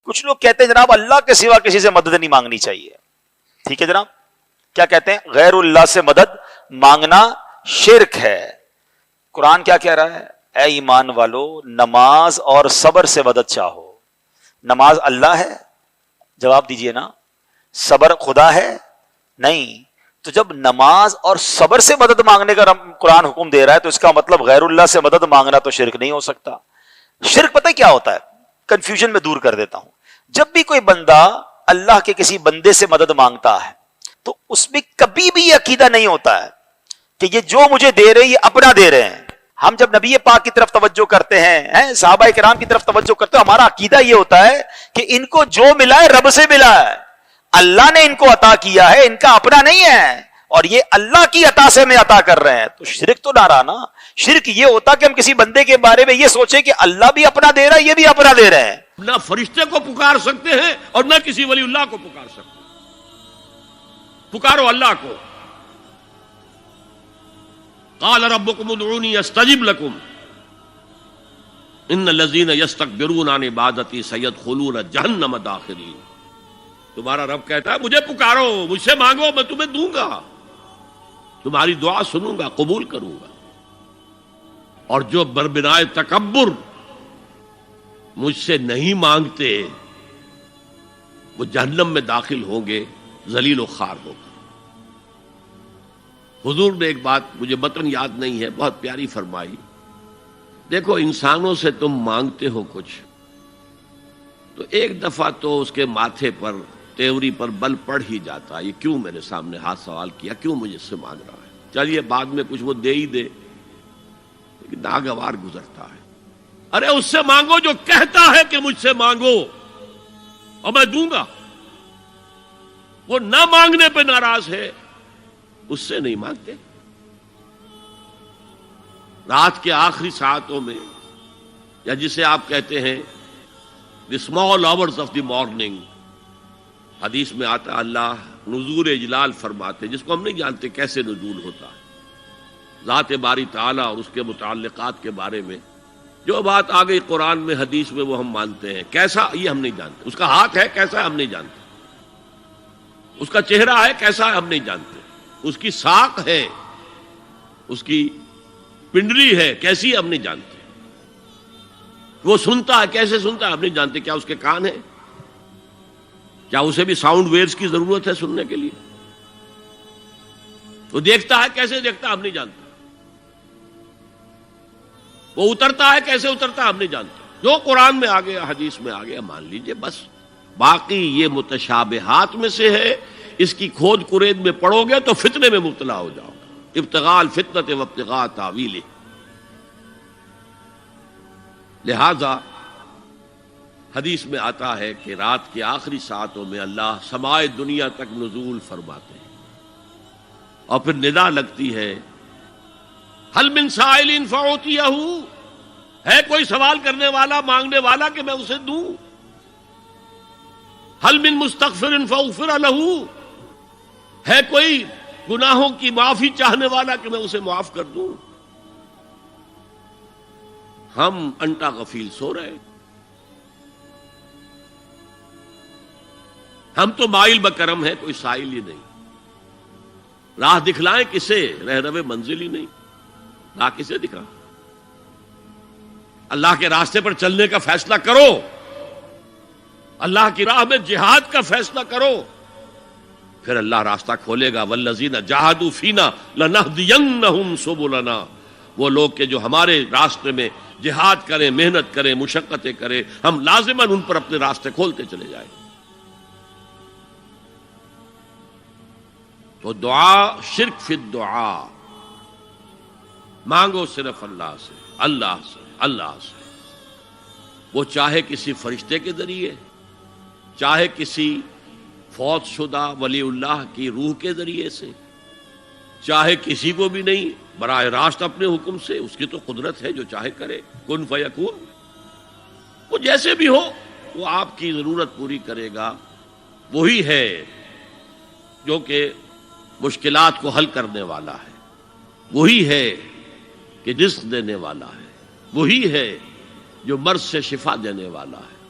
کچھ لوگ کہتے ہیں جناب اللہ کے سوا کسی سے مدد نہیں مانگنی چاہیے. ٹھیک ہے جناب, کیا کہتے ہیں؟ غیر اللہ سے مدد مانگنا شرک ہے. قرآن کیا کہہ رہا ہے؟ اے ایمان والو, نماز اور صبر سے مدد چاہو. نماز اللہ ہے؟ جواب دیجئے نا. صبر خدا ہے؟ نہیں. تو جب نماز اور صبر سے مدد مانگنے کا قرآن حکم دے رہا ہے تو اس کا مطلب غیر اللہ سے مدد مانگنا تو شرک نہیں ہو سکتا. شرک پتہ کیا ہوتا ہے؟ کنفیوژن میں دور کر دیتا ہوں. جب بھی کوئی بندہ اللہ کے کسی بندے سے مدد مانگتا ہے تو اس میں کبھی بھی یہ عقیدہ نہیں ہوتا ہے کہ یہ جو مجھے دے رہے یہ اپنا دے رہے ہیں. ہم جب نبی پاک کی طرف توجہ کرتے ہیں, صحابہ کرام کی طرف توجہ کرتے ہیں, ہمارا عقیدہ یہ ہوتا ہے کہ ان کو جو ملا ہے رب سے ملا ہے, اللہ نے ان کو عطا کیا ہے, ان کا اپنا نہیں ہے, اور یہ اللہ کی عطا سے میں عطا کر رہے ہیں. تو شرک تو نہ رہا نا. شرک یہ ہوتا کہ ہم کسی بندے کے بارے میں یہ سوچیں کہ اللہ بھی اپنا دے رہا ہے, یہ بھی اپنا دے رہے ہیں. نہ فرشتے کو پکار سکتے ہیں اور نہ کسی ولی اللہ کو پکار سکتے ہیں. پکارو اللہ کو. قال ربکم ادعونی استجب لکم ان الذین یستکبرون عن عبادتی سیدخلون جہنم داخرین. تمہارا رب کہتا ہے مجھے پکارو, مجھ سے مانگو, میں تمہیں دوں گا, تمہاری دعا سنوں گا, قبول کروں گا. اور جو بربنائے تکبر مجھ سے نہیں مانگتے وہ جہنم میں داخل ہوں گے, ذلیل و خوار ہو کر. حضور نے ایک بات, مجھے متن یاد نہیں ہے, بہت پیاری فرمائی. دیکھو انسانوں سے تم مانگتے ہو کچھ تو ایک دفعہ تو اس کے ماتھے پر, تیوری پر بل پڑ ہی جاتا ہے, یہ کیوں میرے سامنے ہاتھ سوال کیا, کیوں مجھے اس سے مانگ رہا ہے. چلیے بعد میں کچھ وہ دے ہی دے, لیکن ناگوار گزرتا ہے. ارے اس سے مانگو جو کہتا ہے کہ مجھ سے مانگو اور میں دوں گا. وہ نہ مانگنے پہ ناراض ہے, اس سے نہیں مانگتے. رات کے آخری ساعتوں میں, یا جسے آپ کہتے ہیں the small hours of the morning, حدیث میں آتا اللہ نزول اجلال فرماتے, جس کو ہم نہیں جانتے کیسے نزول ہوتا ہے. ذات باری تعالیٰ اور اس کے متعلقات کے بارے میں جو بات آ گئی قرآن میں, حدیث میں, وہ ہم مانتے ہیں. کیسا یہ ہم نہیں جانتے. اس کا ہاتھ ہے کیسا ہے ہم نہیں جانتے. اس کا چہرہ ہے کیسا ہے ہم نہیں جانتے. اس کی ساق ہے, اس کی پنڈلی ہے کیسی ہے ہم نہیں جانتے. وہ سنتا ہے کیسے سنتا ہے ہم نہیں جانتے. کیا اس کے کان ہیں؟ کیا اسے بھی ساؤنڈ ویوز کی ضرورت ہے سننے کے لیے؟ وہ دیکھتا ہے کیسے دیکھتا ہے ہم نہیں جانتے. وہ اترتا ہے کیسے اترتا ہے ہم نہیں جانتے. جو قرآن میں آ گیا, حدیث میں آ گیا, مان لیجئے بس. باقی یہ متشابہات میں سے ہے, اس کی کھود کرید میں پڑو گے تو فتنے میں مبتلا ہو جاؤ گے. ابتغاء الفتنۃ وابتغاء تاویلہ. لہذا حدیث میں آتا ہے کہ رات کے آخری ساعتوں میں اللہ سمائے دنیا تک نزول فرماتے ہیں, اور پھر ندا لگتی ہے حل من سائل فاعطیہ, ہے کوئی سوال کرنے والا, مانگنے والا کہ میں اسے دوں. حل من مستغفر فاغفر لہ, ہے کوئی گناہوں کی معافی چاہنے والا کہ میں اسے معاف کر دوں. ہم انٹا غفیل سو رہے, ہم تو مائل بکرم ہے, کوئی سائل ہی نہیں. راہ دکھلائیں کسے, رہنو منزل ہی نہیں. راہ کسے دکھا؟ اللہ کے راستے پر چلنے کا فیصلہ کرو, اللہ کی راہ میں جہاد کا فیصلہ کرو, پھر اللہ راستہ کھولے گا. والذین جاہدوا فینا لنہدینہم سبلنا. وہ لوگ کہ جو ہمارے راستے میں جہاد کریں, محنت کریں, مشقتیں کریں, ہم لازماً ان پر اپنے راستے کھولتے چلے جائیں. تو دعا شرک فی الدعا. مانگو صرف اللہ سے, اللہ سے, اللہ سے. وہ چاہے کسی فرشتے کے ذریعے, چاہے کسی فوت شدہ ولی اللہ کی روح کے ذریعے سے, چاہے کسی کو بھی نہیں, براہ راست اپنے حکم سے. اس کی تو قدرت ہے, جو چاہے کرے. کن فیکون. وہ جیسے بھی ہو وہ آپ کی ضرورت پوری کرے گا. وہی ہے جو کہ مشکلات کو حل کرنے والا ہے, وہی ہے کہ رزق دینے والا ہے, وہی ہے جو مرض سے شفا دینے والا ہے.